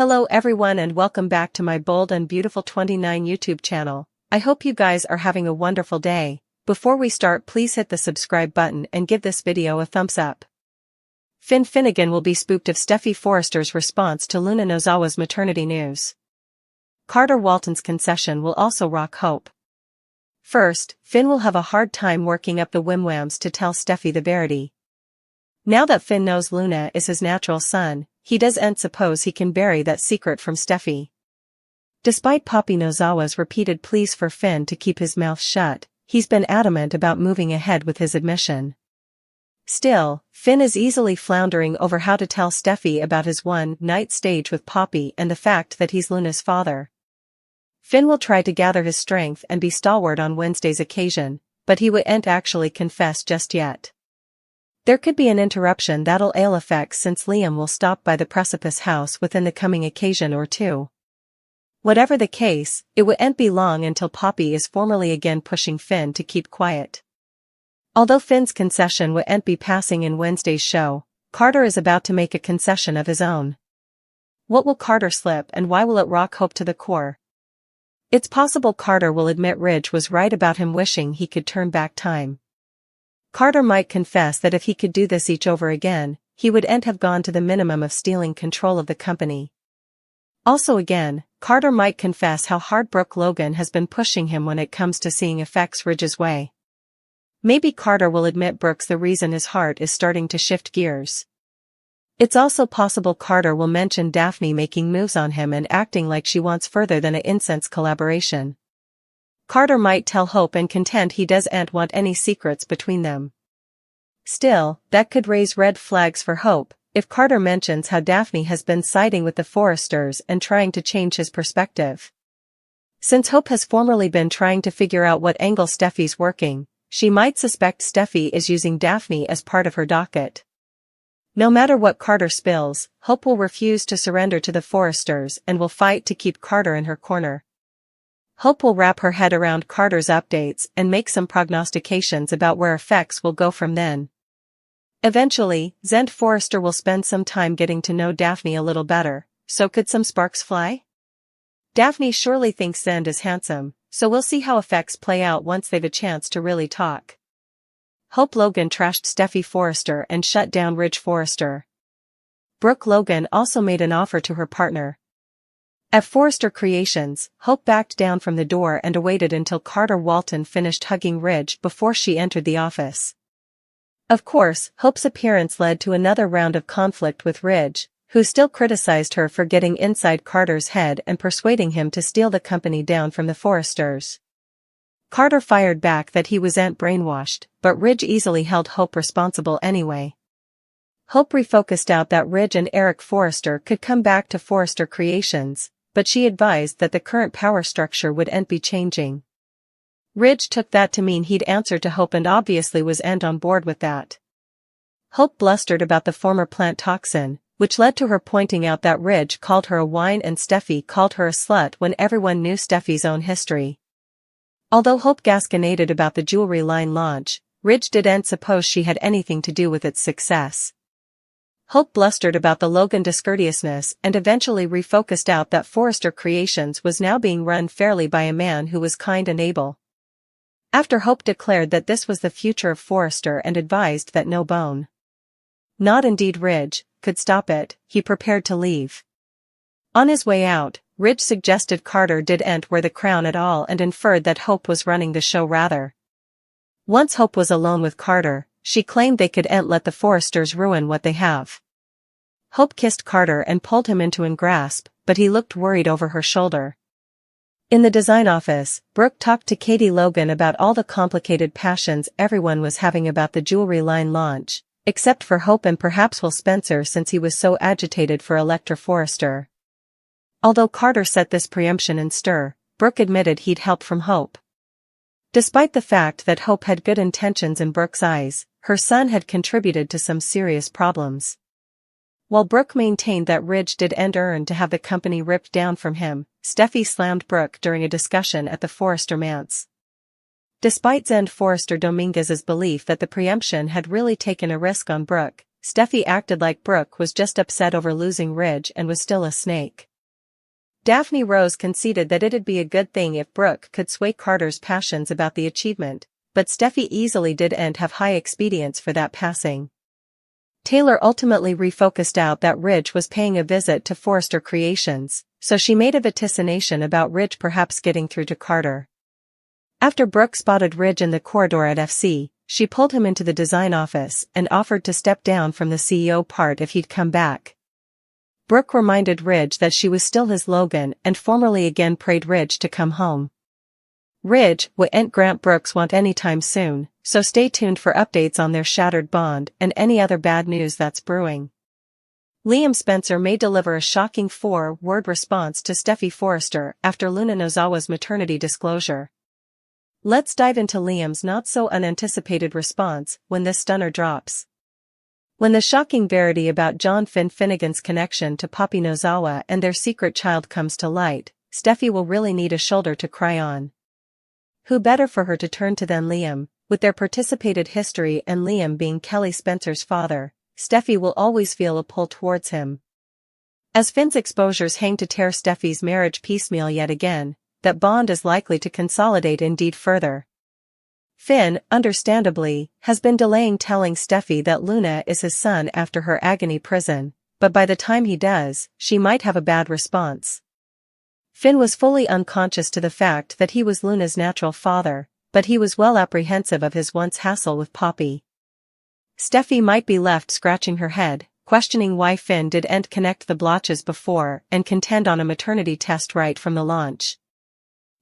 Hello everyone and welcome back to my Bold and Beautiful 29 YouTube channel. I hope you guys are having a wonderful day. Before we start, please hit the subscribe button and give this video a thumbs up. Finn Finnegan will be spooked of Steffy Forrester's response to Luna Nozawa's maternity news. Carter Walton's concession will also rock Hope. First, Finn will have a hard time working up the wimwams to tell Steffy the verity. Now that Finn knows Luna is his natural son, he doesn't suppose he can bury that secret from Steffy. Despite Poppy Nozawa's repeated pleas for Finn to keep his mouth shut, he's been adamant about moving ahead with his admission. Still, Finn is easily floundering over how to tell Steffy about his one-night stage with Poppy and the fact that he's Luna's father. Finn will try to gather his strength and be stalwart on Wednesday's occasion, but he won't actually confess just yet. There could be an interruption that'll ail effects since Liam will stop by the Precipice house within the coming occasion or two. Whatever the case, it won't be long until Poppy is formally again pushing Finn to keep quiet. Although Finn's concession won't be passing in Wednesday's show, Carter is about to make a concession of his own. What will Carter slip and why will it rock Hope to the core? It's possible Carter will admit Ridge was right about him wishing he could turn back time. Carter might confess that if he could do this each over again, he wouldn't have gone to the minimum of stealing control of the company. Also again, Carter might confess how hard Brooke Logan has been pushing him when it comes to seeing effects Ridge's way. Maybe Carter will admit Brooke's the reason his heart is starting to shift gears. It's also possible Carter will mention Daphne making moves on him and acting like she wants further than an incense collaboration. Carter might tell Hope and contend he doesn't want any secrets between them. Still, that could raise red flags for Hope, if Carter mentions how Daphne has been siding with the Forresters and trying to change his perspective. Since Hope has formerly been trying to figure out what angle Steffy's working, she might suspect Steffy is using Daphne as part of her docket. No matter what Carter spills, Hope will refuse to surrender to the Forresters and will fight to keep Carter in her corner. Hope will wrap her head around Carter's updates and make some prognostications about where effects will go from then. Eventually, Zend Forrester will spend some time getting to know Daphne a little better, so could some sparks fly? Daphne surely thinks Zend is handsome, so we'll see how effects play out once they've a chance to really talk. Hope Logan trashed Steffy Forrester and shut down Ridge Forrester. Brooke Logan also made an offer to her partner. At Forrester Creations, Hope backed down from the door and awaited until Carter Walton finished hugging Ridge before she entered the office. Of course, Hope's appearance led to another round of conflict with Ridge, who still criticized her for getting inside Carter's head and persuading him to steal the company down from the Forresters. Carter fired back that he wasn't brainwashed, but Ridge easily held Hope responsible anyway. Hope refocused out that Ridge and Eric Forrester could come back to Forrester Creations, but she advised that the current power structure wouldn't be changing. Ridge took that to mean he'd answer to Hope and obviously wasn't on board with that. Hope blustered about the former plant toxin, which led to her pointing out that Ridge called her a whine and Steffy called her a slut when everyone knew Steffy's own history. Although Hope gasconaded about the jewelry line launch, Ridge didn't suppose she had anything to do with its success. Hope blustered about the Logan discourteousness and eventually refocused out that Forrester Creations was now being run fairly by a man who was kind and able. After Hope declared that this was the future of Forrester and advised that no bone, not indeed Ridge, could stop it, he prepared to leave. On his way out, Ridge suggested Carter didn't wear the crown at all and inferred that Hope was running the show rather. Once Hope was alone with Carter, she claimed they couldn't let the Forresters ruin what they have. Hope kissed Carter and pulled him into a grasp, but he looked worried over her shoulder. In the design office, Brooke talked to Katie Logan about all the complicated passions everyone was having about the jewelry line launch, except for Hope and perhaps Will Spencer since he was so agitated for Electra Forrester. Although Carter set this preemption in stir, Brooke admitted he'd help from Hope. Despite the fact that Hope had good intentions in Brooke's eyes, her son had contributed to some serious problems. While Brooke maintained that Ridge didn't earn to have the company ripped down from him, Steffy slammed Brooke during a discussion at the Forrester manse. Despite Zend Forrester Dominguez's belief that the preemption had really taken a risk on Brooke, Steffy acted like Brooke was just upset over losing Ridge and was still a snake. Daphne Rose conceded that it'd be a good thing if Brooke could sway Carter's passions about the achievement, but Steffi easily didn't have high expedience for that passing. Taylor ultimately refocused out that Ridge was paying a visit to Forrester Creations, so she made a vaticination about Ridge perhaps getting through to Carter. After Brooke spotted Ridge in the corridor at FC, she pulled him into the design office and offered to step down from the CEO part if he'd come back. Brooke reminded Ridge that she was still his Logan and formally again prayed Ridge to come home. Ridge wouldn't grant Brooks want anytime soon, so stay tuned for updates on their shattered bond and any other bad news that's brewing. Liam Spencer may deliver a shocking 4-word response to Steffi Forrester after Luna Nozawa's maternity disclosure. Let's dive into Liam's not-so-unanticipated response when this stunner drops. When the shocking verity about John Finnegan's connection to Poppy Nozawa and their secret child comes to light, Steffi will really need a shoulder to cry on. Who better for her to turn to than Liam? With their participated history and Liam being Kelly Spencer's father, Steffi will always feel a pull towards him. As Finn's exposures hang to tear Steffi's marriage piecemeal yet again, that bond is likely to consolidate indeed further. Finn, understandably, has been delaying telling Steffi that Luna is his son after her agony prison, but by the time he does, she might have a bad response. Finn was fully unconscious to the fact that he was Luna's natural father, but he was well apprehensive of his once hassle with Poppy. Steffi might be left scratching her head, questioning why Finn didn't connect the blotches before and contend on a maternity test right from the launch.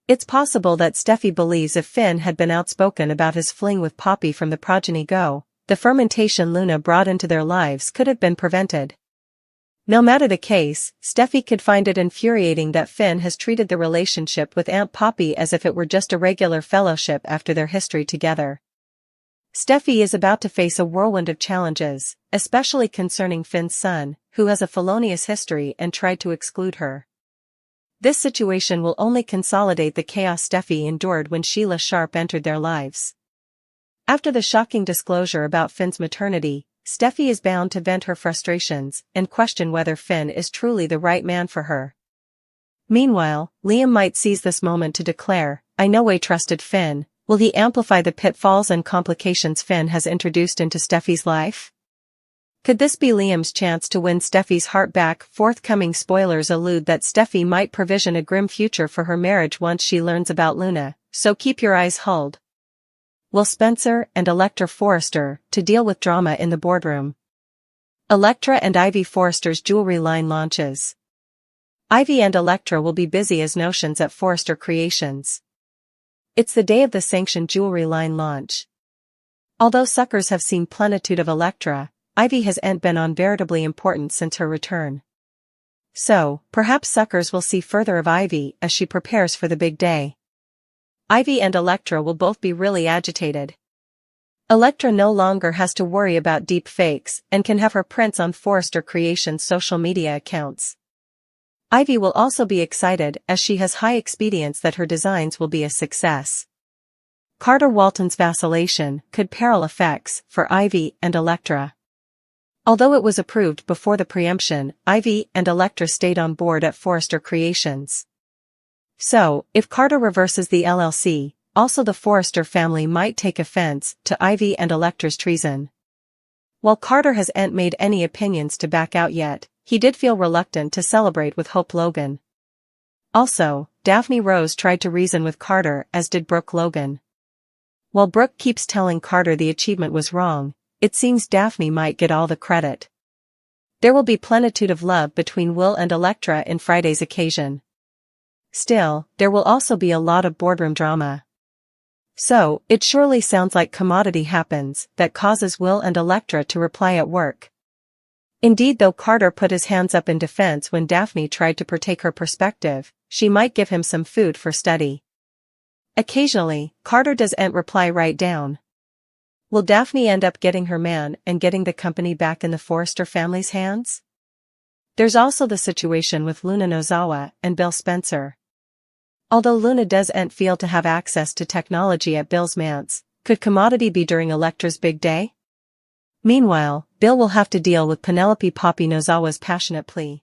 It's possible that Steffi believes if Finn had been outspoken about his fling with Poppy from the progeny go, the fermentation Luna brought into their lives could have been prevented. No matter the case, Steffi could find it infuriating that Finn has treated the relationship with Aunt Poppy as if it were just a regular fellowship after their history together. Steffi is about to face a whirlwind of challenges, especially concerning Finn's son, who has a felonious history and tried to exclude her. This situation will only consolidate the chaos Steffi endured when Sheila Sharp entered their lives. After the shocking disclosure about Finn's maternity, Steffi is bound to vent her frustrations and question whether Finn is truly the right man for her. Meanwhile, Liam might seize this moment to declare, "I know I trusted Finn." Will he amplify the pitfalls and complications Finn has introduced into Steffi's life? Could this be Liam's chance to win Steffi's heart back? Forthcoming spoilers allude that Steffi might provision a grim future for her marriage once she learns about Luna, so keep your eyes hulled. Will Spencer and Electra Forrester to deal with drama in the boardroom? Electra and Ivy Forrester's jewelry line launches. Ivy and Electra will be busy as notions at Forrester Creations. It's the day of the sanctioned jewelry line launch. Although suckers have seen plenitude of Electra, Ivy hasn't been on veritably important since her return. So, perhaps suckers will see further of Ivy as she prepares for the big day. Ivy and Electra will both be really agitated. Electra no longer has to worry about deep fakes and can have her prints on Forrester Creations' social media accounts. Ivy will also be excited as she has high expedience that her designs will be a success. Carter Walton's vacillation could peril effects for Ivy and Electra. Although it was approved before the preemption, Ivy and Electra stayed on board at Forrester Creations. So, if Carter reverses the LLC, also the Forrester family might take offense to Ivy and Electra's treason. While Carter hasn't made any opinions to back out yet, he did feel reluctant to celebrate with Hope Logan. Also, Daphne Rose tried to reason with Carter as did Brooke Logan. While Brooke keeps telling Carter the achievement was wrong, it seems Daphne might get all the credit. There will be plenitude of love between Will and Electra in Friday's occasion. Still, there will also be a lot of boardroom drama. So, it surely sounds like commodity happens that causes Will and Electra to reply at work. Indeed, though Carter put his hands up in defense when Daphne tried to partake her perspective, she might give him some food for study. Occasionally, Carter doesn't reply right down. Will Daphne end up getting her man and getting the company back in the Forrester family's hands? There's also the situation with Luna Nozawa and Bill Spencer. Although Luna doesn't feel to have access to technology at Bill's manse, could commodity be during Electra's big day? Meanwhile, Bill will have to deal with Penelope Poppy Nozawa's passionate plea.